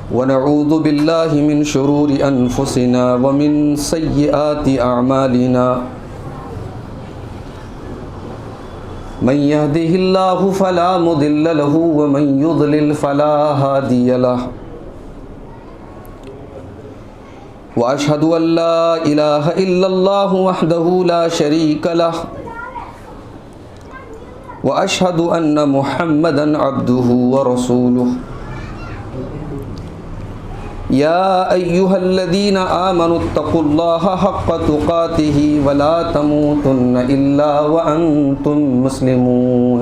ونعوذ بالله من شرور أنفسنا ومن سيئات أعمالنا من يهده الله فلا مضل له ومن يضلل فلا هادي له وأشهد أن لا إله إلا الله وحده لا شريك له وأشهد أن محمدا عبده ورسوله يا أيها الذين آمنوا اتقوا الله حق تقاته ولا تموتن إلا وأنتم مسلمون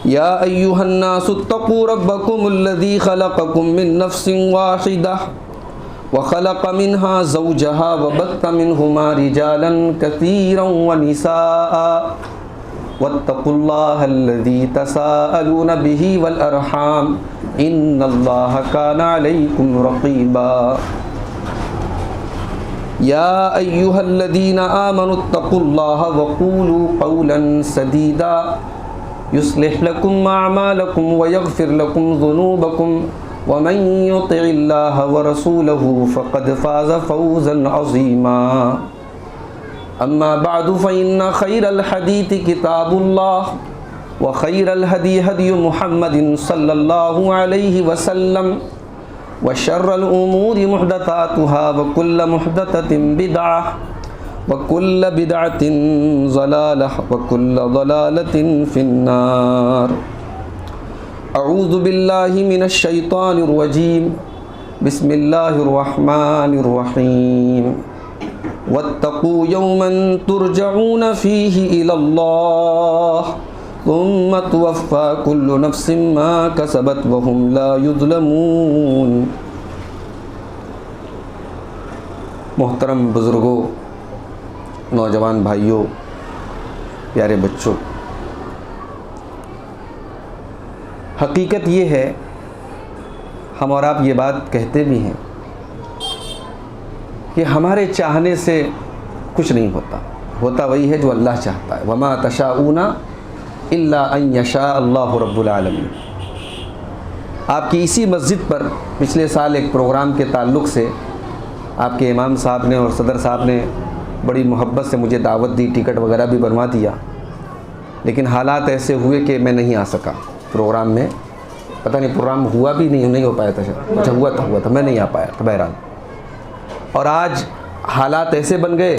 يا أيها الناس اتقوا ربكم الذي خلقكم من نفس واحدة وخلق منها زوجها وبث منهما رجالا كثيرا ونساء واتقوا الله الذي تساءلون به والأرحام إن الله كان عليكم رقيبا يا أيها الذين آمنوا اتقوا الله وقولوا قولا سديدا يصلح لكم أعمالكم ويغفر لكم ذنوبكم ومن يطع الله ورسوله فقد فاز فوزا عظيما أما بعد فإن خير الحديث كتاب الله وخير الهدي هدي محمد صلى الله عليه وسلم وشر الأمور محدثاتها وكل محدثة بدعة وكل بدعة ضلالة وكل ضلالة في النار أعوذ بالله من الشيطان الرجيم بسم الله الرحمن الرحيم واتقوا يوما ترجعون فيه إلى الله ثم توفى كل نفس ما كسبت وهم لا يظلمون۔ محترم بزرگوں، نوجوان بھائیوں، پیارے بچوں، حقیقت یہ ہے، ہم اور آپ یہ بات کہتے بھی ہیں کہ ہمارے چاہنے سے کچھ نہیں ہوتا وہی ہے جو اللہ چاہتا ہے۔ وما تشاءون الا ان یشاء اللہ رب العالمین۔ آپ کی اسی مسجد پر پچھلے سال ایک پروگرام کے تعلق سے آپ کے امام صاحب نے اور صدر صاحب نے بڑی محبت سے مجھے دعوت دی، ٹکٹ وغیرہ بھی بنوا دیا، لیکن حالات ایسے ہوئے کہ میں نہیں آ سکا پروگرام میں۔ پتہ نہیں پروگرام ہوا بھی نہیں ہو پایا تھا، اچھا ہوا تھا، میں نہیں آ پایا تھا بہرحال۔ اور آج حالات ایسے بن گئے،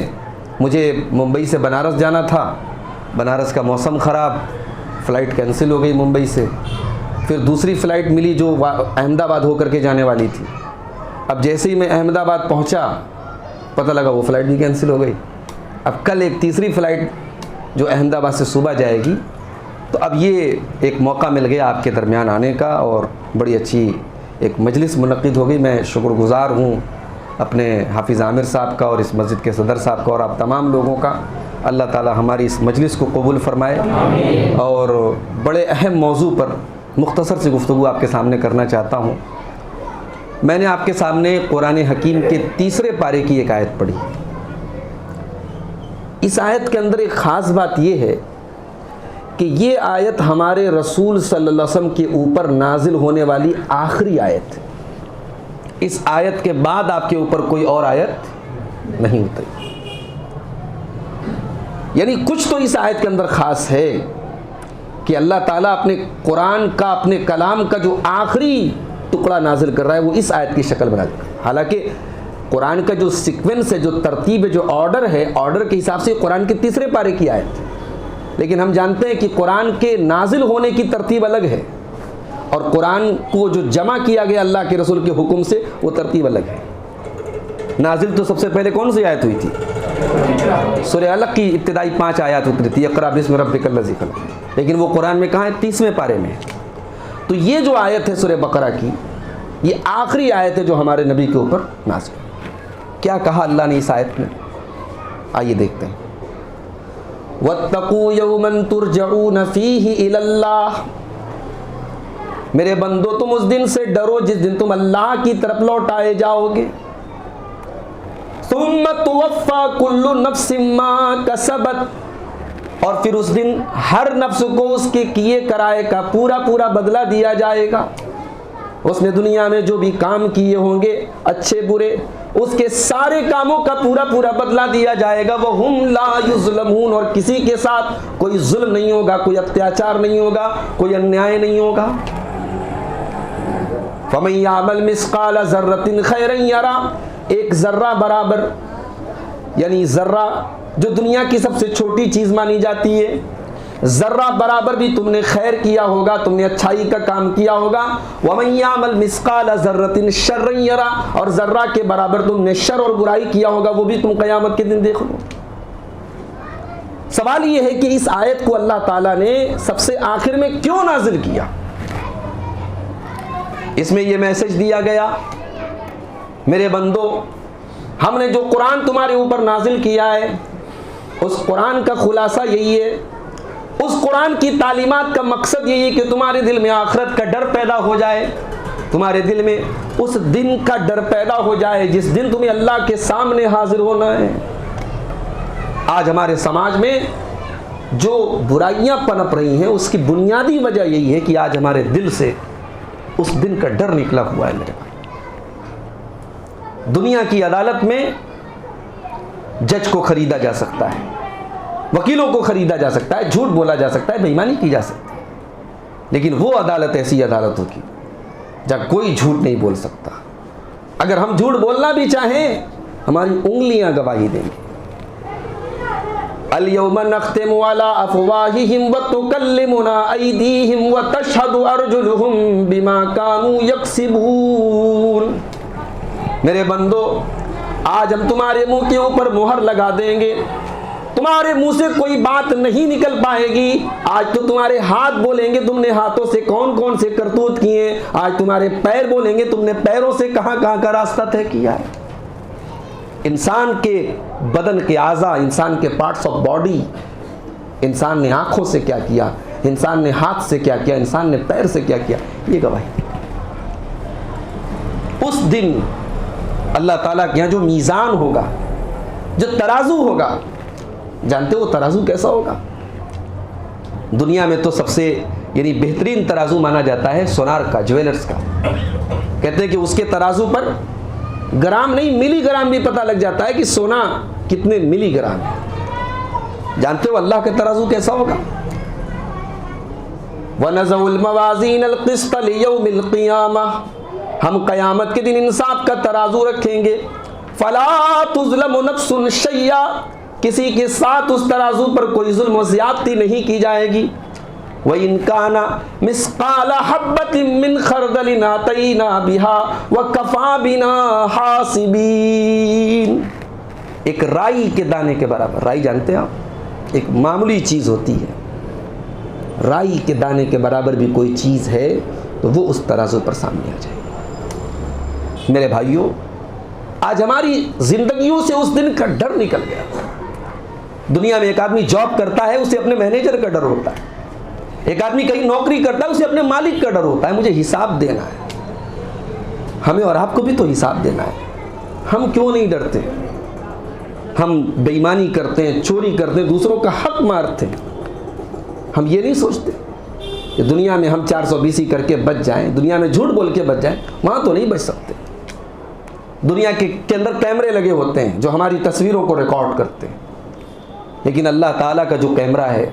مجھے ممبئی سے بنارس جانا تھا، بنارس کا موسم خراب، فلائٹ کینسل ہو گئی ممبئی سے، پھر دوسری فلائٹ ملی جو احمد آباد ہو کر کے جانے والی تھی۔ اب جیسے ہی میں احمد آباد پہنچا پتہ لگا وہ فلائٹ بھی کینسل ہو گئی۔ اب کل ایک تیسری فلائٹ جو احمد آباد سے صبح جائے گی، تو اب یہ ایک موقع مل گیا آپ کے درمیان آنے کا، اور بڑی اچھی ایک مجلس منعقد ہو گئی۔ میں شکر گزار ہوں اپنے حافظ عامر صاحب کا اور اس مسجد کے صدر صاحب کا اور آپ تمام لوگوں کا۔ اللہ تعالی ہماری اس مجلس کو قبول فرمائے۔ اور بڑے اہم موضوع پر مختصر سی گفتگو آپ کے سامنے کرنا چاہتا ہوں۔ میں نے آپ کے سامنے قرآن حکیم کے 3 پارے کی ایک آیت پڑھی۔ اس آیت کے اندر ایک خاص بات یہ ہے کہ یہ آیت ہمارے رسول صلی اللہ علیہ وسلم کے اوپر نازل ہونے والی آخری آیت ہے۔ اس آیت کے بعد آپ کے اوپر کوئی اور آیت نہیں اتری۔ یعنی کچھ تو اس آیت کے اندر خاص ہے کہ اللہ تعالیٰ اپنے قرآن کا، اپنے کلام کا جو آخری ٹکڑا نازل کر رہا ہے وہ اس آیت کی شکل بنا دیا۔ حالانکہ قرآن کا جو سیکوینس ہے، جو ترتیب ہے، جو آرڈر ہے، آرڈر کے حساب سے قرآن کے 3 پارے کی آیت ہے، لیکن ہم جانتے ہیں کہ قرآن کے نازل ہونے کی ترتیب الگ ہے، اور قرآن کو جو جمع کیا گیا اللہ کے رسول کے حکم سے وہ ترتیب الگ ہے۔ نازل تو سب سے پہلے کون سی آیت ہوئی تھی؟ سورہ علق کی ابتدائی 5 آیات اتری تھی، اقرأ باسم ربک الذی خلق، لیکن وہ قرآن میں کہاں ہے؟ 30ویں پارے میں۔ تو یہ جو آیت ہے سورہ بقرہ کی، یہ آخری آیت ہے جو ہمارے نبی کے اوپر نازل۔ کیا کہا اللہ نے اس آیت میں؟ آئیے دیکھتے ہیں۔ وَاتَّقُوا يَوْمًا تُرْجَعُونَ فِيهِ إِلَى اللَّهِ، میرے بندو تم اس دن سے ڈرو جس دن تم اللہ کی طرف لوٹائے جاؤ گے۔ ثُمَّ تُوَفَّى كُلُّ نَفْسٍ مَا كَسَبَتْ، اور پھر اس دن ہر نفس کو اس کے کیے کرائے کا پورا پورا بدلہ دیا جائے گا۔ اس نے دنیا میں جو بھی کام کیے ہوں گے اچھے برے، اس کے سارے کاموں کا پورا پورا بدلہ دیا جائے گا۔ وَهُمْ لَا يُظْلَمُونَ، اور کسی کے ساتھ کوئی ظلم نہیں ہوگا، کوئی اتیاچار نہیں ہوگا، کوئی انیائے نہیں ہوگا۔ فَمَن يَعْمَلْ مِثْقَالَ ذَرَّةٍ خَيْرًا يَرَهُ، ایک ذرہ برابر، یعنی ذرہ جو دنیا کی سب سے چھوٹی چیز مانی جاتی ہے، ذرہ برابر بھی تم نے خیر کیا ہوگا، تم نے اچھائی کا کام کیا ہوگا۔ وَمَن يَعْمَلْ مِثْقَالَ ذَرَّةٍ شَرًّا يَرَهُ، اور ذرہ کے برابر تم نے شر اور برائی کیا ہوگا، وہ بھی تم قیامت کے دن دیکھ لو۔ سوال یہ ہے کہ اس آیت کو اللہ تعالیٰ نے سب سے آخر میں کیوں نازل کیا؟ اس میں یہ میسج دیا گیا، میرے بندو، ہم نے جو قرآن تمہارے اوپر نازل کیا ہے، اس قرآن کا خلاصہ یہی ہے، اس قرآن کی تعلیمات کا مقصد یہی ہے کہ تمہارے دل میں آخرت کا ڈر پیدا ہو جائے، تمہارے دل میں اس دن کا ڈر پیدا ہو جائے جس دن تمہیں اللہ کے سامنے حاضر ہونا ہے۔ آج ہمارے سماج میں جو برائیاں پنپ رہی ہیں اس کی بنیادی وجہ یہی ہے کہ آج ہمارے دل سے اس دن کا ڈر نکلا ہوا ہے۔ میرے بھائی، دنیا کی عدالت میں جج کو خریدا جا سکتا ہے، وکیلوں کو خریدا جا سکتا ہے، جھوٹ بولا جا سکتا ہے، بے ایمانی کی جا سکتی ہے، لیکن وہ عدالت ایسی عدالت ہوگی جہاں کوئی جھوٹ نہیں بول سکتا۔ اگر ہم جھوٹ بولنا بھی چاہیں ہماری انگلیاں گواہی دیں گی۔ اليوم نختم على افواههم وتكلمنا ايديهم وتشهد ارجلهم بما كانوا يكسبون۔ میرے بندو، آج ہم تمہارے منہ کے اوپر مہر لگا دیں گے، تمہارے منہ سے کوئی بات نہیں نکل پائے گی۔ آج تو تمہارے ہاتھ بولیں گے تم نے ہاتھوں سے کون کون سے کرتوت کیے، آج تمہارے پیر بولیں گے تم نے پیروں سے کہاں کہاں کا راستہ طے کیا ہے۔ انسان کے بدن کے اعضاء، انسان کے پارٹس آف باڈی، انسان نے آنکھوں سے کیا کیا، انسان نے ہاتھ سے کیا کیا، انسان نے پیر سے کیا کیا، یہ گواہی۔ اس دن اللہ تعالیٰ کے یہاں جو میزان ہوگا، جو ترازو ہوگا، جانتے ہو ترازو کیسا ہوگا؟ دنیا میں تو سب سے یعنی بہترین ترازو مانا جاتا ہے سونار کا، جویلرز کا۔ کہتے ہیں کہ اس کے ترازو پر گرام نہیں ملی گرام بھی پتہ لگ جاتا ہے کہ سونا کتنے ملی گرام ہے۔ جانتے ہو اللہ کا ترازو کیسا ہوگا؟ وَنَزَعُ الْمَوَازِينَ الْقِسْطَ لِيَوْمِ الْقِيَامَةِ، ہم قیامت کے دن انصاف کا ترازو رکھیں گے۔ فَلَا تُظْلَمُ نَفْسٌ شَيْئًا، کسی کے ساتھ اس ترازو پر کوئی ظلم و زیادتی نہیں کی جائے گی۔ وَإِن كَانَ مِثْقَالَ حَبَّةٍ مِّنْ خَرْدَلٍ أَتَيْنَا بِهَا وَكَفَىٰ بِنَا حَاسِبِينَ، ایک رائی کے دانے کے برابر، رائی جانتے ہیں آپ، ایک معمولی چیز ہوتی ہے، رائی کے دانے کے برابر بھی کوئی چیز ہے تو وہ اس ترازو پر سامنے آ جائے گی۔ میرے بھائیوں، آج ہماری زندگیوں سے اس دن کا ڈر نکل گیا۔ دنیا میں ایک آدمی جاب کرتا ہے، اسے اپنے مینیجر کا ڈر ہوتا ہے، ایک آدمی کہیں نوکری کرتا ہے، اسے اپنے مالک کا ڈر ہوتا ہے، مجھے حساب دینا ہے۔ ہمیں اور آپ کو بھی تو حساب دینا ہے۔ ہم کیوں نہیں ڈرتے؟ ہم بے ایمانی کرتے ہیں، چوری کرتے ہیں، دوسروں کا حق مارتے ہیں۔ ہم یہ نہیں سوچتے کہ دنیا میں ہم 420 کر کے بچ جائیں، دنیا میں جھوٹ بول کے بچ جائیں، وہاں تو نہیں بچ سکتے۔ دنیا کے اندر کیمرے لگے ہوتے ہیں جو ہماری تصویروں کو ریکارڈ کرتے ہیں، لیکن اللہ تعالیٰ کا جو کیمرہ ہے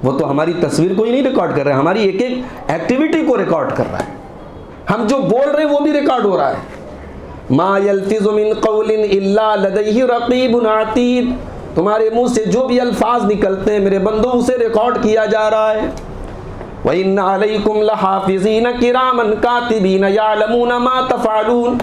وہ تو ہماری تصویر کو ہی نہیں ریکارڈ کر رہا ہے، ہماری ایک ایک ایکٹیویٹی کو ریکارڈ کر رہا ہے۔ ہم جو بول رہے ہیں وہ بھی ریکارڈ ہو رہا ہے۔ ما یلفظ من قول الا لدیہ رقیب عتید، تمہارے منہ سے جو بھی الفاظ نکلتے ہیں میرے بندوں اسے ریکارڈ کیا جا رہا ہے۔ وَإِنَّ عَلَيْكُمْ لَحَافِظِينَ كِرَامًا كَاتِبِينَ يَعْلَمُونَ مَا تَفْعَلُونَ،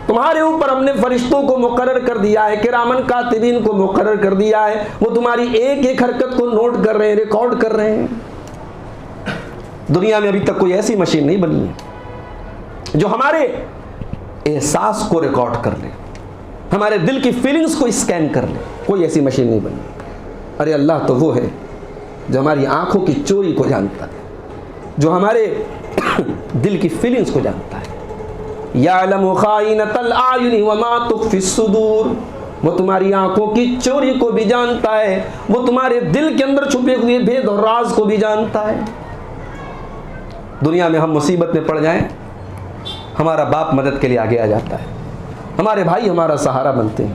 تمہارے اوپر ہم نے فرشتوں کو مقرر کر دیا ہے، کرامن کاتبین کو مقرر کر دیا ہے، وہ تمہاری ایک ایک حرکت کو نوٹ کر رہے ہیں، ریکارڈ کر رہے ہیں۔ دنیا میں ابھی تک کوئی ایسی مشین نہیں بنی ہے جو ہمارے احساس کو ریکارڈ کر لے، ہمارے دل کی فیلنگز کو اسکین کر لے، کوئی ایسی مشین نہیں بنی۔ ارے اللہ تو وہ ہے جو ہماری آنکھوں کی چوری کو جانتا ہے، جو ہمارے دل کی فیلنگز کو جانتا ہے۔ یعلم خائنۃ الاعین وما تخفی الصدور، وہ تمہاری آنکھوں کی چوری کو بھی جانتا ہے، وہ تمہارے دل کے اندر چھپے ہوئے بھید اور راز کو بھی جانتا ہے۔ دنیا میں ہم مصیبت میں پڑ جائیں ہمارا باپ مدد کے لیے آگے آ جاتا ہے، ہمارے بھائی ہمارا سہارا بنتے ہیں،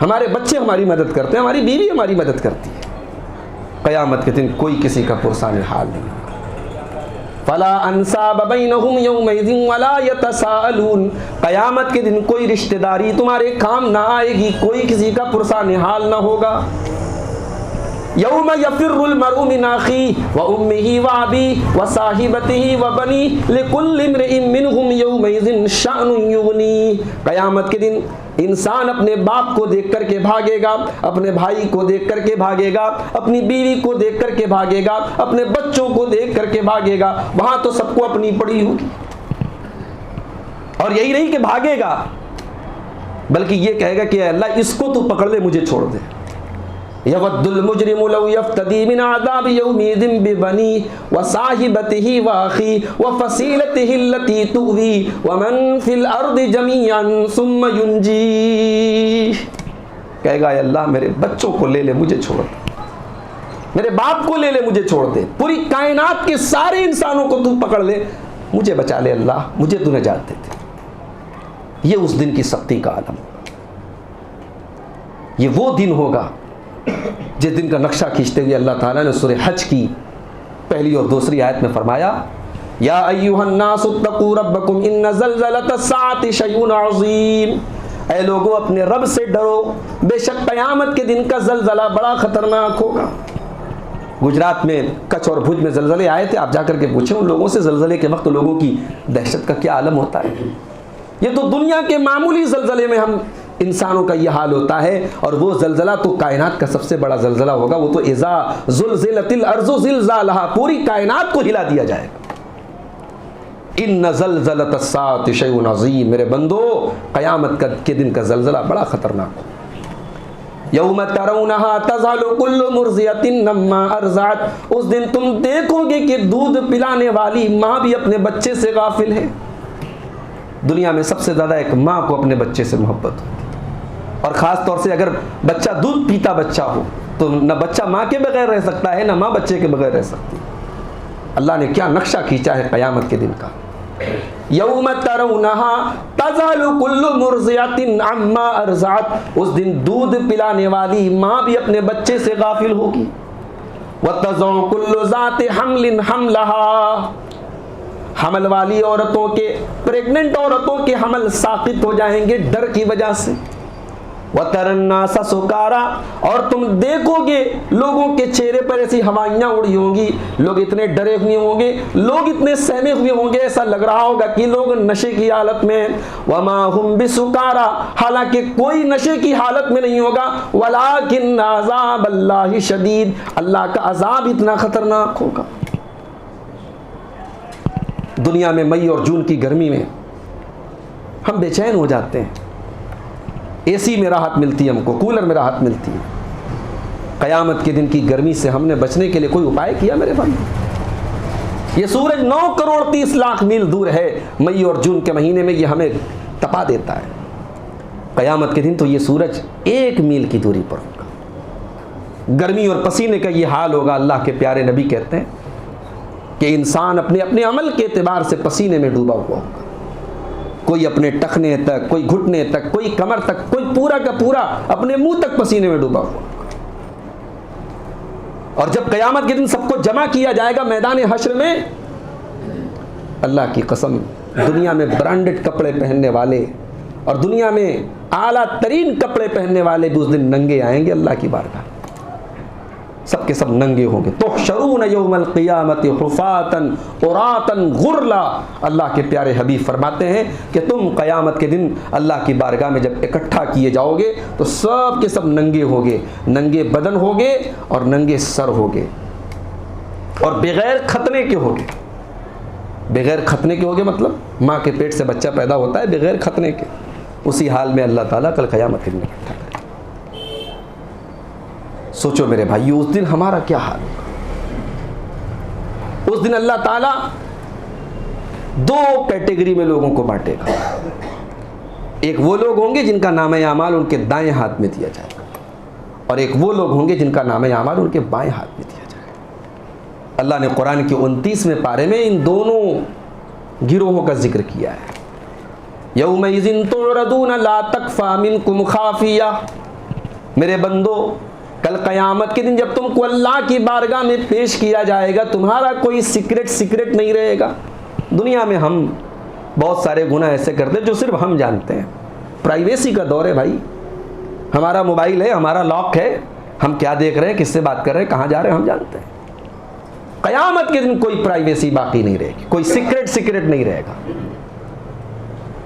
ہمارے بچے ہماری مدد کرتے ہیں، ہماری بیوی ہماری مدد کرتی ہے۔ قیامت کے دن کوئی کسی کا پرسان حال نہیں ہوگا۔ فَلَا أَنْسَابَ بَيْنَهُمْ يَوْمَئِذٍ وَلَا يَتَسَاءَلُونَ، قیامت کے دن کوئی رشتہ داری تمہارے کام نہ آئے گی، کوئی کسی کا پرسان حال نہ ہوگا۔ یوم یفر المرء من اخیہ وامہ وابیہ وصاحبتہ وبنیہ لکل امرئ منہم یومئذ شأن یغنیہ، قیامت کے دن انسان اپنے باپ کو دیکھ کر کے بھاگے گا، اپنے بھائی کو دیکھ کر کے بھاگے گا، اپنی بیوی کو دیکھ کر کے بھاگے گا، اپنے بچوں کو دیکھ کر کے بھاگے گا۔ وہاں تو سب کو اپنی پڑی ہوگی، اور یہی نہیں کہ بھاگے گا، بلکہ یہ کہے گا کہ اے اللہ اس کو تو پکڑ لے، مجھے چھوڑ دے۔ یود المجرم لو یفتدی من عذاب یومئذ ببنیہ وصاحبتہ واخیہ وفصیلتہ التی تؤویہ ومن فی الارض جمیعا ثم ینجیہ، کہے گا اے اللہ میرے بچوں کو لے لے، مجھے چھوڑ دے، میرے باپ کو لے لے، مجھے چھوڑ دے، پوری کائنات کے سارے انسانوں کو تو پکڑ لے، مجھے بچا لے اللہ، مجھے تو نجات دے دے۔ یہ اس دن کی سختی کا عالم ہوگا، یہ وہ دن ہوگا جس دن کا نقشہ کھینچتے ہوئے اللہ تعالیٰ نے سورہ حج کی پہلی اور دوسری آیت میں فرمایا یا ایھا الناس اتقوا ربکم ان زلزلۃ الساعۃ شیء عظیم، اے لوگوں اپنے رب سے ڈرو، بے شک قیامت کے دن کا زلزلہ بڑا خطرناک ہوگا۔ گجرات میں کچھ اور بھوج میں زلزلے آئے تھے، آپ جا کر کے پوچھیں ان لوگوں سے زلزلے کے وقت لوگوں کی دہشت کا کیا عالم ہوتا ہے۔ یہ تو دنیا کے معمولی زلزلے میں ہم انسانوں کا یہ حال ہوتا ہے، اور وہ زلزلہ تو کائنات کا سب سے بڑا زلزلہ ہوگا، وہ تو اذا زلزلت الارض زلزالہا، پوری کائنات کو ہلا دیا جائے گا۔ ان زلزلۃ الساعۃ شیء عظیم، میرے بندو قیامت کے دن کا زلزلہ بڑا خطرناک ہوگا۔ یوم ترونہا تذہل کل مرضعۃ عما ارضعت، اس دن تم دیکھو گے کہ دودھ پلانے والی ماں بھی اپنے بچے سے غافل ہے۔ دنیا میں سب سے زیادہ ایک ماں کو اپنے بچے سے محبت ہوتی ہے، اور خاص طور سے اگر بچہ دودھ پیتا بچہ ہو تو نہ بچہ ماں کے بغیر رہ سکتا ہے، نہ ماں بچے کے بغیر رہ سکتی ہے۔ اللہ نے کیا نقشہ کھینچا ہے قیامت کے دن کا۔ یوم ترونہا تذہل کل مرضعۃ عما ارضعت، اس دن دودھ پلانے والی ماں بھی اپنے بچے سے غافل ہوگی۔ وتضع کل ذات حمل حملہا، حمل والی عورتوں کے، پریگننٹ عورتوں کے حمل ساقط ہو جائیں گے ڈر کی وجہ سے۔ وَتَرَى النَّاسَ سُكَارَىٰ، اور تم دیکھو گے لوگوں کے چہرے پر ایسی ہوائیاں اڑی ہوں گی، لوگ اتنے ڈرے ہوئے ہوں گے، لوگ اتنے سہمے ہوئے ہوں گے، ایسا لگ رہا ہوگا کہ لوگ نشے کی حالت میں۔ وَمَا هُمْ بِسُكَارَىٰ، حالانکہ کوئی نشے کی حالت میں نہیں ہوگا۔ وَلَٰكِنَّ عَذَابَ اللَّهِ شَدِيدٌ، اللہ کا عذاب اتنا خطرناک ہوگا۔ دنیا میں مئی اور جون کی گرمی میں ہم بے چین ہو جاتے ہیں، اے سی میں راحت ملتی ہے، ہم کو کولر میں راحت ملتی ہے۔ قیامت کے دن کی گرمی سے ہم نے بچنے کے لیے کوئی اپائے کیا میرے بھائی؟ یہ سورج 9 کروڑ 30 لاکھ میل دور ہے، مئی اور جون کے مہینے میں یہ ہمیں تپا دیتا ہے۔ قیامت کے دن تو یہ سورج 1 میل کی دوری پر ہوگا۔ گرمی اور پسینے کا یہ حال ہوگا۔ اللہ کے پیارے نبی کہتے ہیں کہ انسان اپنے عمل کے اعتبار سے پسینے میں ڈوبا ہوا ہوگا، کوئی اپنے ٹخنے تک، کوئی گھٹنے تک، کوئی کمر تک، کوئی پورا کا پورا اپنے منہ تک پسینے میں ڈوبا ہوا ہوگا۔ اور جب قیامت کے دن سب کو جمع کیا جائے گا میدان حشر میں، اللہ کی قسم دنیا میں برانڈڈ کپڑے پہننے والے اور دنیا میں اعلیٰ ترین کپڑے پہننے والے بھی اس دن ننگے آئیں گے اللہ کی بارگاہ، سب کے سب ننگے ہوں گے۔ تحشرون یوم القیامت حفاۃ عراۃ غرلا، اللہ کے پیارے حبیب فرماتے ہیں کہ تم قیامت کے دن اللہ کی بارگاہ میں جب اکٹھا کیے جاؤ گے تو سب کے سب ننگے ہوگے، ننگے بدن ہوگے اور ننگے سر ہوگے، اور بغیر ختنے کے ہوگے۔ بغیر ختنے کے ہوگے مطلب ماں کے پیٹ سے بچہ پیدا ہوتا ہے بغیر ختنے کے، اسی حال میں اللہ تعالیٰ کل قیامت کے دن اکٹھا کرے۔ سوچو میرے بھائیو اس دن ہمارا کیا حال ہوگا۔ اس دن اللہ تعالیٰ 2 کیٹیگری میں لوگوں کو بانٹے گا۔ ایک وہ لوگ ہوں گے جن کا نامہ اعمال ان کے دائیں ہاتھ میں دیا جائے گا، اور ایک وہ لوگ ہوں گے جن کا نامہ اعمال ان کے بائیں ہاتھ میں دیا جائے گا۔ اللہ نے قرآن کے 29ویں پارے میں ان دونوں گروہوں کا ذکر کیا ہے۔ یومئذ تعرضون لا تخفی منکم خافیہ، میرے بندو کل قیامت کے دن جب تم کو اللہ کی بارگاہ میں پیش کیا جائے گا تمہارا کوئی سیکرٹ نہیں رہے گا۔ دنیا میں ہم بہت سارے گناہ ایسے کرتے ہیں جو صرف ہم جانتے ہیں، پرائیویسی کا دور ہے بھائی، ہمارا موبائل ہے، ہمارا لاک ہے، ہم کیا دیکھ رہے ہیں، کس سے بات کر رہے ہیں، کہاں جا رہے ہیں ہم جانتے ہیں۔ قیامت کے دن کوئی پرائیویسی باقی نہیں رہے گی، کوئی سیکرٹ نہیں رہے گا۔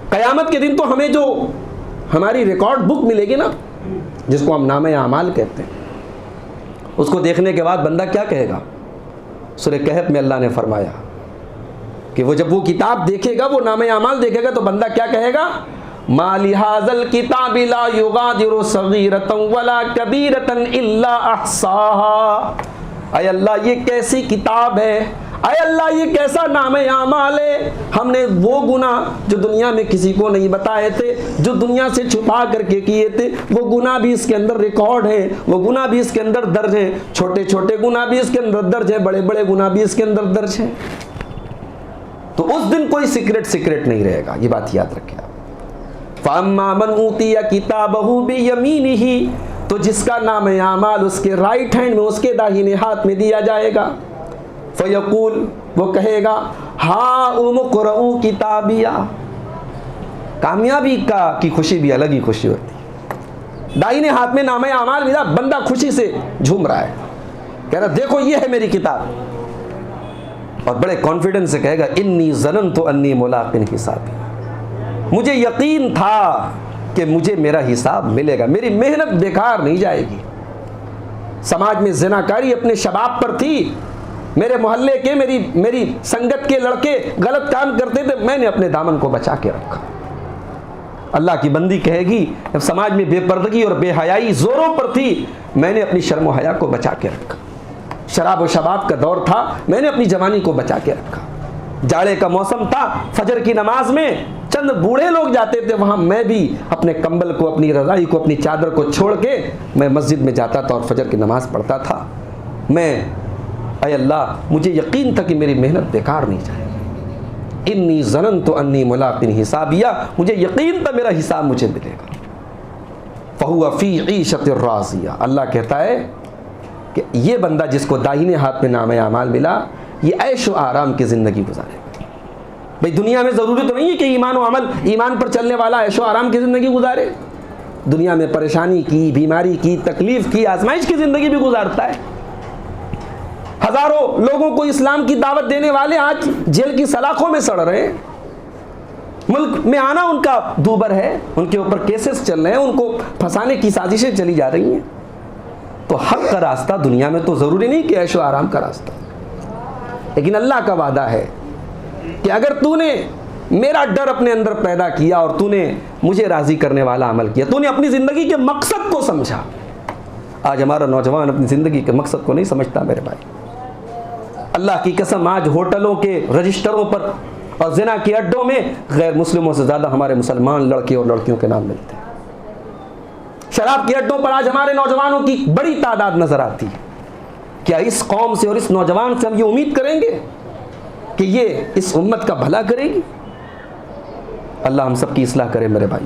قیامت کے دن تو ہمیں جو ہماری ریکارڈ بک ملے گی نا، جس کو ہم نامہ اعمال کہتے ہیں، اس کو دیکھنے کے بعد بندہ کیا کہے گا؟ سورہ کہف میں اللہ نے فرمایا کہ وہ جب وہ کتاب دیکھے گا، وہ نامہ اعمال دیکھے گا، تو بندہ کیا کہے گا؟ ما لہذا الکتاب لا یغادر صغیرۃ ولا کبیرۃ الا احصاها، اے اللہ یہ کیسی کتاب ہے، اے اللہ یہ کیسا نامہ اعمال ہے، ہم نے وہ گناہ جو دنیا میں کسی کو نہیں بتائے تھے، جو دنیا سے چھپا کر کے کیے تھے، وہ گناہ بھی اس کے اندر ریکارڈ ہیں، وہ گناہ بھی اس کے اندر درج ہیں، چھوٹے چھوٹے گناہ بھی اس کے اندر درج ہیں، بڑے بڑے گناہ بھی اس کے اندر درج ہیں۔ تو اس دن کوئی سیکرٹ نہیں رہے گا، یہ بات یاد رکھیں آپ۔ فَأَمَّا مَنْ أُوتِيَ كِتَابَهُ بِيَمِينِهِ، تو جس کا نام اعمال اس کے رائٹ ہینڈ میں، اس کے داہنے ہاتھ میں دیا جائے گا، فَيَقُول، وہ کہے گا هَاؤُمُ اقْرَءُوا كِتَابِيَهْ، کامیابی کی خوشی بھی الگ ہی خوشی ہوتی ہے۔ داہنے ہاتھ میں نام اعمال ملا، بندہ خوشی سے جھوم رہا ہے، کہہ رہا دیکھو یہ ہے میری کتاب، اور بڑے کانفیڈنس سے کہے گا انی ظننت انی ملاق حسابی، مجھے یقین تھا کہ مجھے میرا حساب ملے گا، میری محنت بیکار نہیں جائے گی۔ سماج میں زناکاری اپنے شباب پر تھی، میرے محلے کے میری سنگت کے لڑکے غلط کام کرتے تھے، میں نے اپنے دامن کو بچا کے رکھا۔ اللہ کی بندی کہے گی جب سماج میں بے پردگی اور بے حیائی زوروں پر تھی، میں نے اپنی شرم و حیا کو بچا کے رکھا۔ شراب و شباب کا دور تھا، میں نے اپنی جوانی کو بچا کے رکھا۔ جاڑے کا موسم تھا، فجر کی نماز میں چند بوڑھے لوگ جاتے تھے، وہاں میں بھی اپنے کمبل کو، اپنی رضائی کو، اپنی چادر کو چھوڑ کے میں مسجد میں جاتا تھا اور فجر کی نماز پڑھتا تھا۔ اے اللہ مجھے یقین تھا کہ میری محنت بیکار نہیں جائے گی، انی ظننت انی ملاق حسابیہ، مجھے یقین تھا میرا حساب مجھے ملے گا۔ فہو فی عیشۃ راضیہ، اللہ کہتا ہے کہ یہ بندہ جس کو داہنے ہاتھ میں نامہ اعمال ملا، یہ عیش و آرام کی زندگی گزارے گا۔ بھئی دنیا میں ضروری تو نہیں ہے کہ ایمان و عمل، ایمان پر چلنے والا عیش و آرام کی زندگی گزارے، دنیا میں پریشانی کی، بیماری کی، تکلیف کی، آزمائش کی زندگی بھی گزارتا ہے۔ ہزاروں لوگوں کو اسلام کی دعوت دینے والے آج جیل کی سلاخوں میں سڑ رہے ہیں، ملک میں آنا ان کا دوبر ہے، ان کے اوپر کیسز چل رہے ہیں، ان کو پھنسانے کی سازشیں چلی جا رہی ہیں۔ تو حق کا راستہ دنیا میں تو ضروری نہیں کہ عیش و آرام کا راستہ، لیکن اللہ کا وعدہ ہے کہ اگر تو نے میرا ڈر اپنے اندر پیدا کیا اور تو نے مجھے راضی کرنے والا عمل کیا، تو نے اپنی زندگی کے مقصد کو سمجھا۔ آج ہمارا نوجوان اپنی زندگی کے مقصد کو نہیں سمجھتا میرے بھائی۔ اللہ کی قسم آج ہوٹلوں کے رجسٹروں پر اور زنا کے اڈوں میں غیر مسلموں سے زیادہ ہمارے مسلمان لڑکے اور لڑکیوں کے نام ملتے ہیں۔ شراب کے اڈوں پر آج ہمارے نوجوانوں کی بڑی تعداد نظر آتی ہے۔ کیا اس قوم سے اور اس نوجوان سے ہم یہ امید کریں گے کہ یہ اس امت کا بھلا کرے گی؟ اللہ ہم سب کی اصلاح کرے میرے بھائی۔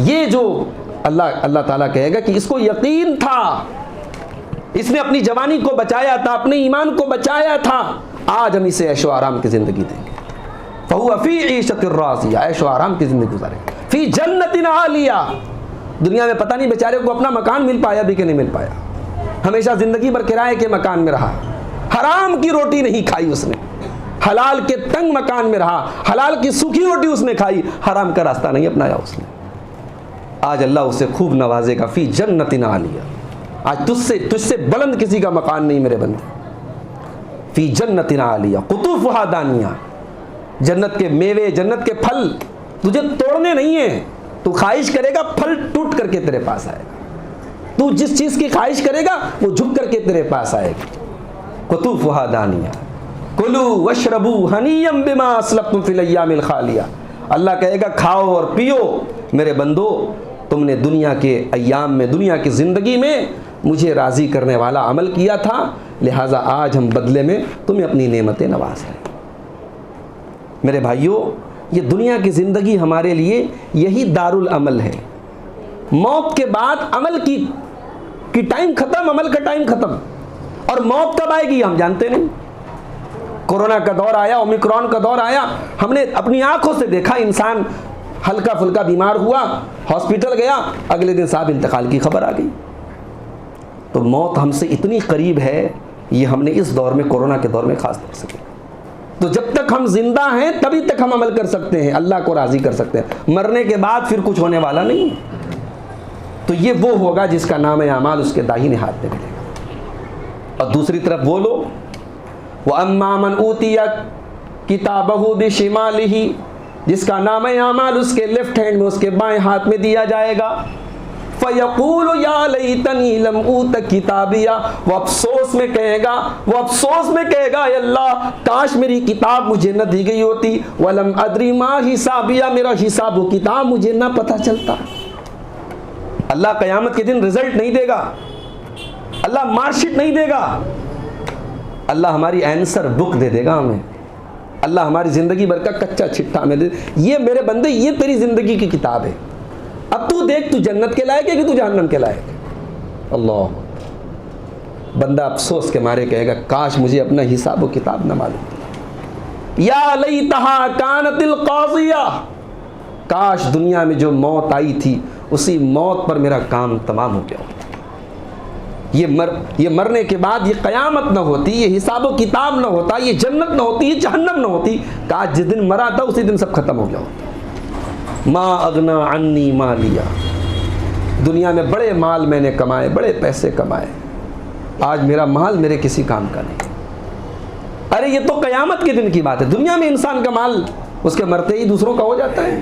یہ جو اللہ تعالیٰ کہے گا کہ اس کو یقین تھا، اس نے اپنی جوانی کو بچایا تھا، اپنے ایمان کو بچایا تھا، آج ہم اسے عیش و آرام کی زندگی دیں گے۔ فہو فی عیشۃ راضیہ، عیش و آرام کی زندگی گزارے، فی جنت عالیہ۔ دنیا میں پتہ نہیں بیچارے کو اپنا مکان مل پایا بھی کہ نہیں مل پایا، ہمیشہ زندگی بھر کرائے کے مکان میں رہا، حرام کی روٹی نہیں کھائی اس نے، حلال کے تنگ مکان میں رہا، حلال کی سوکھی روٹی اس نے کھائی، حرام کا راستہ نہیں اپنایا اس نے۔ آج اللہ اسے خوب نوازے گا، فی جنت عالیہ۔ آج تجھ سے بلند کسی کا مکان نہیں میرے بندے، فی جنت عالیہ قطوفہا دانیہ۔ جنت کے میوے، جنت کے پھل تجھے توڑنے نہیں ہیں، تو خواہش کرے گا پھل ٹوٹ کر کے تیرے پاس آئے گا، تو جس چیز کی خواہش کرے گا وہ جھک کر کے تیرے پاس آئے گا۔ قطوفہا دانیہ کلوا واشربوا ہنیئا بما اسلفتم فی الایام الخالیہ۔ اللہ کہے گا کھاؤ اور پیو میرے بندو، تم نے دنیا کے ایام میں، دنیا کی زندگی میں مجھے راضی کرنے والا عمل کیا تھا، لہٰذا آج ہم بدلے میں تمہیں اپنی نعمتیں نواز رہے ہیں۔ میرے بھائیوں، یہ دنیا کی زندگی ہمارے لیے یہی دارالعمل ہے. موت کے بعد عمل کی ٹائم ختم، عمل کا ٹائم ختم. اور موت کب آئے گی ہم جانتے نہیں. کورونا کا دور آیا، اومیکرون کا دور آیا، ہم نے اپنی آنکھوں سے دیکھا انسان ہلکا پھلکا بیمار ہوا، ہاسپٹل گیا، اگلے دن صاحب انتقال کی خبر آ گئی. تو موت ہم سے اتنی قریب ہے، یہ ہم نے اس دور میں، کورونا کے دور میں خاص طور سے. تو جب تک ہم زندہ ہیں تبھی تک ہم عمل کر سکتے ہیں، اللہ کو راضی کر سکتے ہیں. مرنے کے بعد پھر کچھ ہونے والا نہیں. تو یہ وہ ہوگا جس کا نام اعمال اس کے داہنے ہاتھ میں ملے گا. اور دوسری طرف وہ لوگ وَأَمَّا مَنْ أُوتِيَ كِتَابَهُ بِشِمَالِهِ، جس کا نام اعمال اس کے لیفٹ ہینڈ میں، اس کے بائیں ہاتھ میں دیا جائے گا. فَيَقُولُ يَا لَيْتَنِي لَمْ أُوتَ كِتَابِيَهْ، وہ افسوس میں کہے گا اے اللہ کاش میری کتاب مجھے نہ دی گئی ہوتی. وَلَمْ أَدْرِ مَا حِسَابِيَهْ، میرا حساب و کتاب مجھے نہ پتہ چلتا. اللہ قیامت کے دن رزلٹ نہیں دے گا، اللہ مارک شیٹ نہیں دے گا، اللہ ہماری آنسر بک دے دے گا ہمیں. اللہ ہماری زندگی بھر کا کچا چھٹا ہمیں دے. یہ میرے بندے، یہ تیری زندگی کی کتاب ہے، اب تو دیکھ تو جنت کے لائق ہے کہ تو جہنم کے لائق ہے. اللہ، بندہ افسوس کے مارے کہے گا کاش مجھے اپنا حساب و کتاب نہ معلوم تھا. یا لیتہا کانت القاضیہ، کاش دنیا میں جو موت آئی تھی اسی موت پر میرا کام تمام ہو گیا. یہ مرنے کے بعد یہ قیامت نہ ہوتی، یہ حساب و کتاب نہ ہوتا، یہ جنت نہ ہوتی، یہ جہنم نہ ہوتی. کاش جس دن مرا تھا اسی دن سب ختم ہو گیا ہوتا. ما اغنا عنی مالیا، دنیا میں بڑے مال میں نے کمائے، بڑے پیسے کمائے، آج میرا مال میرے کسی کام کا نہیں. ارے یہ تو قیامت کے دن کی بات ہے. دنیا میں انسان کا مال اس کے مرتے ہی دوسروں کا ہو جاتا ہے.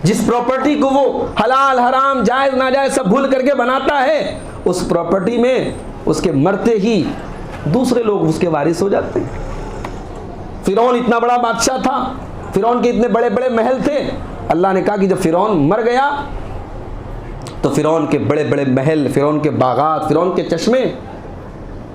جس پراپرٹی کو وہ حلال حرام جائز ناجائز سب بھول کر کے بناتا ہے، اس پراپرٹی میں اس کے مرتے ہی دوسرے لوگ اس کے وارث ہو جاتے ہیں. فرعون اتنا بڑا بادشاہ تھا، فرعون کے اتنے بڑے بڑے محل تھے. اللہ نے کہا کہ جب فرعون مر گیا تو فرعون کے بڑے بڑے محل، فرعون کے باغات، فرعون کے چشمے،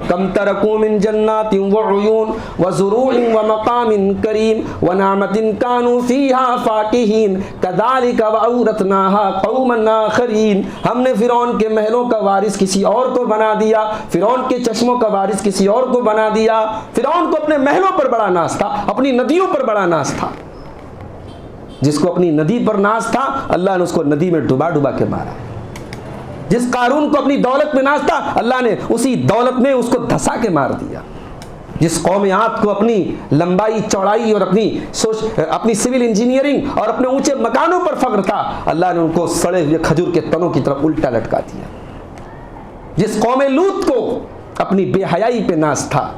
کم ترکوا من جنات وعیون وزروع ومقام کریم ونعمت کانوا فیہا فاکہین کذالک واورثناها قوما آخرین. ہم نے فرعون کے محلوں کا وارث کسی اور کو بنا دیا، فرعون کے چشموں کا وارث کسی اور کو بنا دیا. فرعون کو اپنے محلوں پر بڑا ناز تھا، اپنی ندیوں پر بڑا ناز تھا. جس کو اپنی ندی پر ناز تھا اللہ نے اس کو ندی میں ڈبا ڈبا کے مارا. جس قارون کو اپنی دولت میں ناز تھا اللہ نے اسی دولت میں اس کو دھسا کے مار دیا. جس قوم عاد کو اپنی لمبائی چوڑائی اور اپنی سول انجینئرنگ اور اپنے اونچے مکانوں پر فخر تھا، اللہ نے ان کو سڑے ہوئے کھجور کے تنوں کی طرف الٹا لٹکا دیا. جس قوم لوط کو اپنی بے حیائی پہ ناز تھا،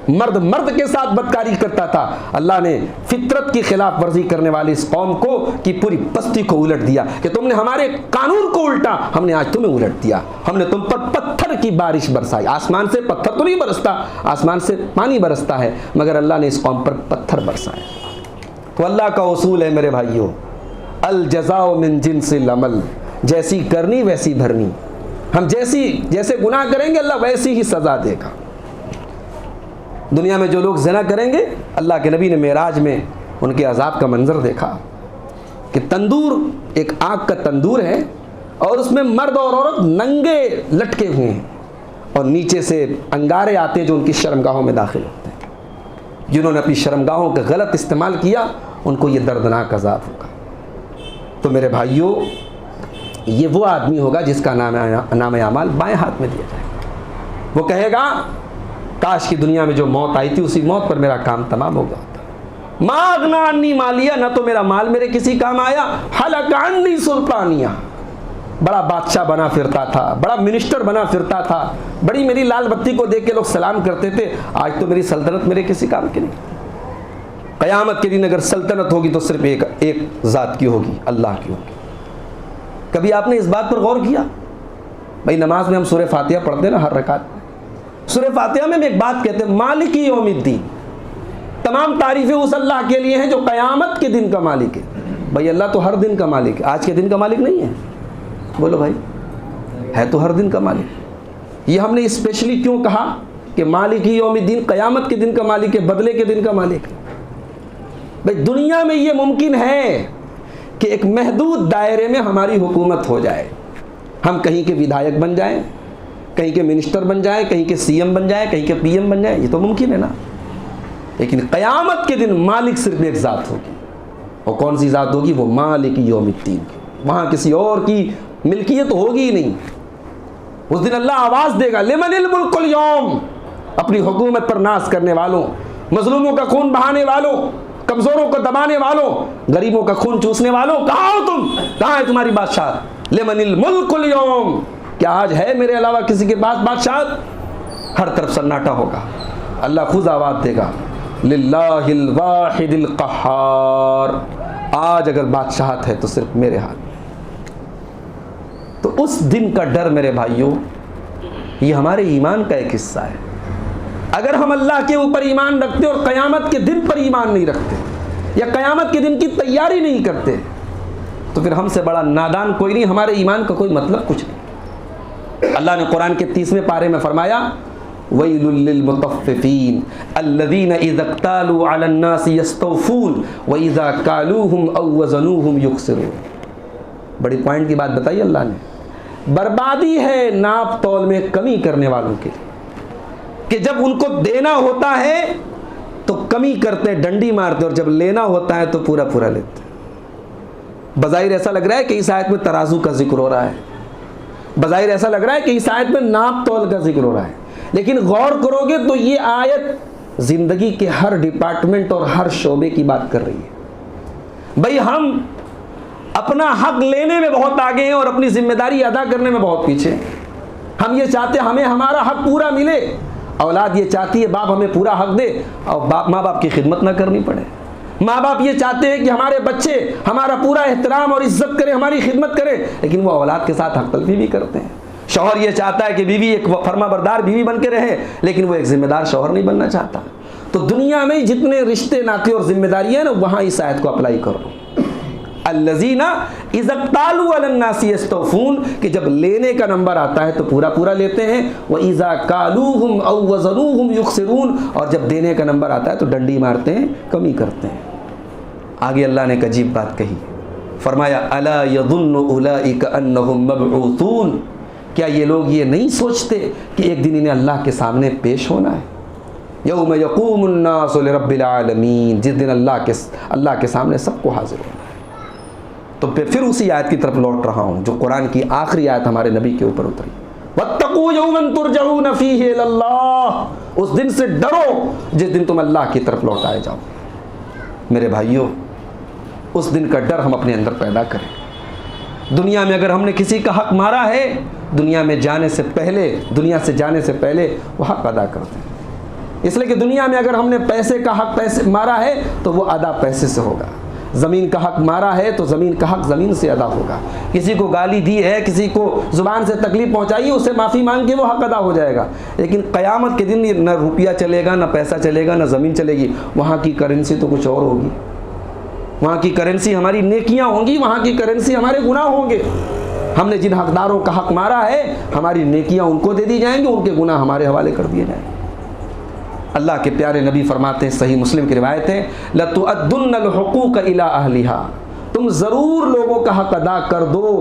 مرد کے ساتھ بدکاری کرتا تھا، اللہ نے فطرت کی خلاف ورزی کرنے والی اس قوم کو کی پوری بستی کو الٹ دیا کہ تم نے ہمارے قانون کو الٹا، ہم نے آج تمہیں الٹ دیا. ہم نے تم پر پتھر کی بارش برسائی. آسمان سے پتھر تو نہیں برستا، آسمان سے پانی برستا ہے، مگر اللہ نے اس قوم پر پتھر برسائے. تو اللہ کا اصول ہے میرے بھائیوں، الجزاء من جنس العمل، جیسی کرنی ویسی بھرنی. ہم جیسے گناہ کریں گے اللہ ویسی ہی سزا دے گا. دنیا میں جو لوگ زنا کریں گے، اللہ کے نبی نے معراج میں ان کے عذاب کا منظر دیکھا کہ تندور، ایک آگ کا تندور ہے اور اس میں مرد اور عورت ننگے لٹکے ہوئے ہیں اور نیچے سے انگارے آتے ہیں جو ان کی شرمگاہوں میں داخل ہوتے ہیں. جنہوں نے اپنی شرمگاہوں کا غلط استعمال کیا ان کو یہ دردناک عذاب ہوگا. تو میرے بھائیوں، یہ وہ آدمی ہوگا جس کا نام اعمال بائیں ہاتھ میں دیا جائے گا. وہ کہے گا کاش کی دنیا میں جو موت آئی تھی اسی موت پر میرا کام تمام ہو گیا ہوتا. ما اغنا عنی مالیہ، نہ تو میرا مال میرے کسی کام آیا. حلق عنی سلطانیہ، بڑا بادشاہ بنا پھرتا تھا، بڑا منسٹر بنا پھرتا تھا، بڑی میری لال بتی کو دیکھ کے لوگ سلام کرتے تھے، آج تو میری سلطنت میرے کسی کام کی نہیں. قیامت کے دن اگر سلطنت ہوگی تو صرف ایک ذات کی ہوگی، اللہ کی ہوگی. کبھی آپ نے اس بات پر غور کیا؟ بھائی نماز میں ہم سورہ فاتحہ پڑھتے ہیں نا ہر رکعت میں. سورہ فاتحہ میں ایک بات کہتے ہیں مالک یوم الدین، تمام تعریفیں اس اللہ کے لیے ہیں جو قیامت کے دن کا مالک ہے. بھائی اللہ تو ہر دن کا مالک ہے، آج کے دن کا مالک نہیں ہے. بولو بھائی، ہے تو ہر دن کا مالک. یہ ہم نے اسپیشلی کیوں کہا کہ مالک یوم الدین، قیامت کے دن کا مالک ہے، بدلے کے دن کا مالک ہے. بھائی دنیا میں یہ ممکن ہے کہ ایک محدود دائرے میں ہماری حکومت ہو جائے، ہم کہیں کے ودھایک بن جائیں، کہیں کے منسٹر بن جائیں، کہیں کے سی ایم بن جائیں، کہیں کے پی ایم بن جائیں، یہ تو ممکن ہے نا. لیکن قیامت کے دن مالک صرف ایک ذات ہوگی. اور کون سی ذات ہوگی؟ وہ مالک یوم الدین. وہاں کسی اور کی ملکیت ہوگی ہی نہیں. اس دن اللہ آواز دے گا لمن الملک اليوم، اپنی حکومت پر ناز کرنے والوں، مظلوموں کا خون بہانے والوں، کمزوروں کو دبانے والوں، غریبوں کا خون چوسنے والوں، کہاں ہو تم؟ کہاں ہے تمہاری بادشاہ؟ لمن الملک اليوم، کیا آج ہے میرے علاوہ کسی کے پاس بادشاہ؟ ہر طرف سناٹا ہوگا. اللہ خود آواز دے گا للہ الواحد القہار، آج اگر بادشاہت ہے تو صرف میرے ہاتھ. تو اس دن کا ڈر میرے بھائیوں، یہ ہمارے ایمان کا ایک حصہ ہے. اگر ہم اللہ کے اوپر ایمان رکھتے اور قیامت کے دن پر ایمان نہیں رکھتے یا قیامت کے دن کی تیاری نہیں کرتے تو پھر ہم سے بڑا نادان کوئی نہیں. ہمارے ایمان کا کوئی مطلب کچھ نہیں. اللہ نے قرآن کے 30ویں پارے میں فرمایا وَيْلٌ لِّلْمُطَفِّفِينَ الَّذِينَ إِذَا اكْتَالُوا عَلَى النَّاسِ يَسْتَوْفُونَ وَإِذَا كَالُوهُمْ أَوْ وَزَنُوهُمْ يُخْسِرُونَ. بڑی پوائنٹ کی بات بتائی اللہ نے. بربادی ہے ناپ تول میں کمی کرنے والوں کے لیے کہ جب ان کو دینا ہوتا ہے تو کمی کرتے، ڈنڈی مارتے، اور جب لینا ہوتا ہے تو پورا پورا لیتے. بظاہر ایسا لگ رہا ہے کہ اس آیت میں ترازو کا ذکر ہو رہا ہے، بظاہر ایسا لگ رہا ہے کہ اس آیت میں ناپ تول کا ذکر ہو رہا ہے، لیکن غور کرو گے تو یہ آیت زندگی کے ہر ڈپارٹمنٹ اور ہر شعبے کی بات کر رہی ہے. بھئی ہم اپنا حق لینے میں بہت آگے ہیں اور اپنی ذمہ داری ادا کرنے میں بہت پیچھے. ہم یہ چاہتے ہیں ہمیں ہمارا حق پورا ملے، اولاد یہ چاہتی ہے باپ ہمیں پورا حق دے اور ماں باپ کی خدمت نہ کرنی پڑے. ماں باپ یہ چاہتے ہیں کہ ہمارے بچے ہمارا پورا احترام اور عزت کریں، ہماری خدمت کریں، لیکن وہ اولاد کے ساتھ حق تلفی بھی کرتے ہیں. شوہر یہ چاہتا ہے کہ بیوی ایک فرما بردار بیوی بن کے رہے، لیکن وہ ایک ذمہ دار شوہر نہیں بننا چاہتا. تو دنیا میں جتنے رشتے ناطے اور ذمہ داریاں ہیں نا، وہاں اس آیت کو اپلائی کرو. الذین اذا اکتالوا علی الناس یستوفون، کہ جب لینے کا نمبر آتا ہے تو پورا پورا لیتے ہیں. واذا کالوہم او وزنوہم یخسرون، اور جب دینے کا نمبر آتا ہے تو ڈنڈی مارتے ہیں، کمی کرتے ہیں. آگے اللہ نے ایک عجیب بات کہی، فرمایا الا یظن اولئک انہم مبعوثون، کیا یہ لوگ یہ نہیں سوچتے کہ ایک دن انہیں اللہ کے سامنے پیش ہونا ہے؟ یوم یقوم الناس لرب العالمین، جس دن اللہ کے سامنے سب کو حاضر ہونا ہے. تو پھر اسی آیت کی طرف لوٹ رہا ہوں جو قرآن کی آخری آیت ہمارے نبی کے اوپر اتری، واتقوا یوما ترجعون فیہ الی اللہ، اس دن سے ڈرو جس دن تم اللہ کی طرف لوٹائے جاؤ. میرے بھائیوں، اس دن کا ڈر ہم اپنے اندر پیدا کریں. دنیا میں اگر ہم نے کسی کا حق مارا ہے، دنیا سے جانے سے پہلے وہ حق ادا کرتے ہیں. اس لیے کہ دنیا میں اگر ہم نے پیسے کا حق مارا ہے تو وہ ادا پیسے سے ہوگا. زمین کا حق مارا ہے تو زمین کا حق زمین سے ادا ہوگا. کسی کو گالی دی ہے، کسی کو زبان سے تکلیف پہنچائی ہے، اسے معافی مانگ کے وہ حق ادا ہو جائے گا. لیکن قیامت کے دن نہ روپیہ چلے گا، نہ پیسہ چلے گا، نہ زمین چلے گی. وہاں کی کرنسی تو کچھ اور ہوگی. وہاں کی کرنسی ہماری نیکیاں ہوں گی، وہاں کی کرنسی ہمارے گناہ ہوں گے. ہم نے جن حقداروں کا حق مارا ہے، ہماری نیکیاں ان کو دے دی جائیں گی، ان کے گناہ ہمارے حوالے کر دیے جائیں گے. اللہ کے پیارے نبی فرماتے ہیں، صحیح مسلم کی روایت ہے، لَتُؤَدُّنَّ الْحُقُوقَ إِلَىٰ أَهْلِهَا، تم ضرور لوگوں کا حق ادا کر دو.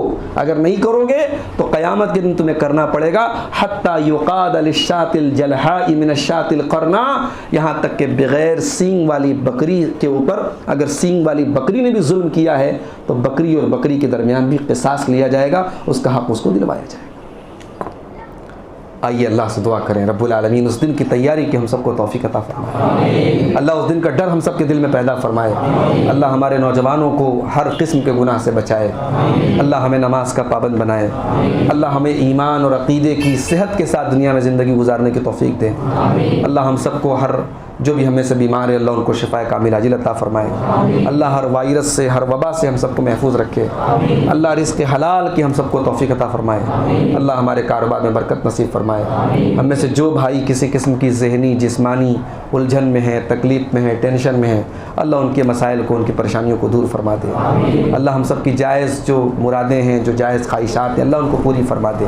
اگر نہیں کرو گے تو قیامت کے دن تمہیں کرنا پڑے گا. حَتَّى يُقَادَ لِلشَّاةِ الْجَلْحَاءِ مِنَ الشَّاةِ الْقَرْنَاءِ، یہاں تک کہ بغیر سینگ والی بکری کے اوپر اگر سینگ والی بکری نے بھی ظلم کیا ہے تو بکری اور بکری کے درمیان بھی قصاص لیا جائے گا، اس کا حق اس کو دلوایا جائے گا. آئیے اللہ سے دعا کریں رب العالمین اس دن کی تیاری کی ہم سب کو توفیق عطا فرمائے. اللہ اس دن کا ڈر ہم سب کے دل میں پیدا فرمائے. اللہ ہمارے نوجوانوں کو ہر قسم کے گناہ سے بچائے. اللہ ہمیں نماز کا پابند بنائے. اللہ ہمیں ایمان اور عقیدے کی صحت کے ساتھ دنیا میں زندگی گزارنے کی توفیق دے. اللہ ہم سب کو جو بھی ہمیں سے بیمار ہے، اللہ ان کو شفا کامل عاجل عطا فرمائے. اللہ ہر وائرس سے، ہر وبا سے ہم سب کو محفوظ رکھے. اللہ رزق حلال کی ہم سب کو توفیق عطا فرمائے. اللہ ہمارے کاروبار میں برکت نصیب فرمائے. ہم میں سے جو بھائی کسی قسم کی ذہنی جسمانی الجھن میں ہے، تکلیف میں ہے، ٹینشن میں ہے، اللہ ان کے مسائل کو، ان کی پریشانیوں کو دور فرما دے. اللہ ہم سب کی جائز جو مرادیں ہیں، جو جائز خواہشات ہیں، اللہ ان کو پوری فرما دے.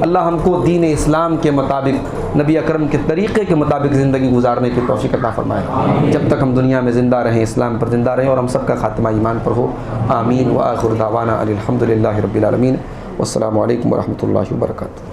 اللہ ہم کو دین اسلام کے مطابق، نبی اکرم کے طریقے کے مطابق زندگی گزارنے کی توفیق عطا فرمائے، جب تک ہم دنیا میں زندہ رہیں اسلام پر زندہ رہیں اور ہم سب کا خاتمہ ایمان پر ہو، آمین۔ وآخر دعوانا الحمد للہ رب العالمین، والسلام علیکم ورحمۃ اللہ وبرکاتہ۔